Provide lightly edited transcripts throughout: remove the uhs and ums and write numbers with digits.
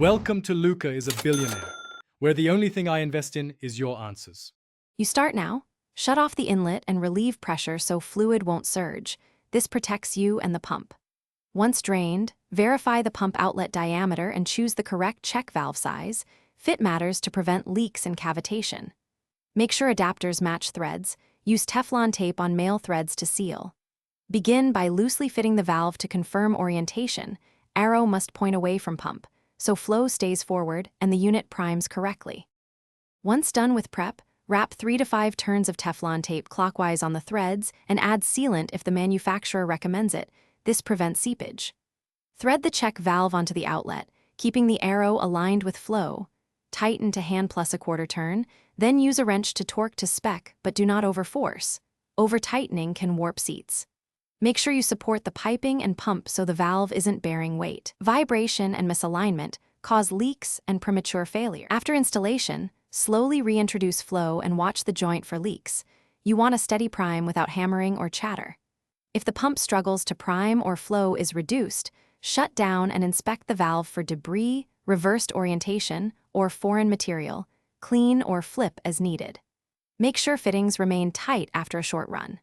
Welcome to Luca is a Billionaire, where the only thing I invest in is your answers. You start now. Shut off the inlet and relieve pressure so fluid won't surge. This protects you and the pump. Once drained, verify the pump outlet diameter and choose the correct check valve size. Fit matters to prevent leaks and cavitation. Make sure adapters match threads. Use Teflon tape on male threads to seal. Begin by loosely fitting the valve to confirm orientation. Arrow must point away from pump, so flow stays forward and the unit primes correctly. Once done with prep, wrap 3 to 5 turns of Teflon tape clockwise on the threads and add sealant if the manufacturer recommends it. This prevents seepage. Thread the check valve onto the outlet, keeping the arrow aligned with flow. Tighten to hand plus a quarter turn, then use a wrench to torque to spec, but do not overforce. Over-tightening can warp seats. Make sure you support the piping and pump so the valve isn't bearing weight. Vibration and misalignment cause leaks and premature failure. After installation, slowly reintroduce flow and watch the joint for leaks. You want a steady prime without hammering or chatter. If the pump struggles to prime or flow is reduced, shut down and inspect the valve for debris, reversed orientation, or foreign material. Clean or flip as needed. Make sure fittings remain tight after a short run.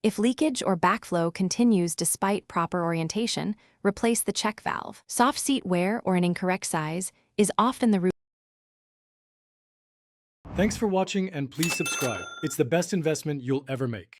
If leakage or backflow continues despite proper orientation, replace the check valve. Soft seat wear or an incorrect size is often the root. Thanks for watching and please subscribe. It's the best investment you'll ever make.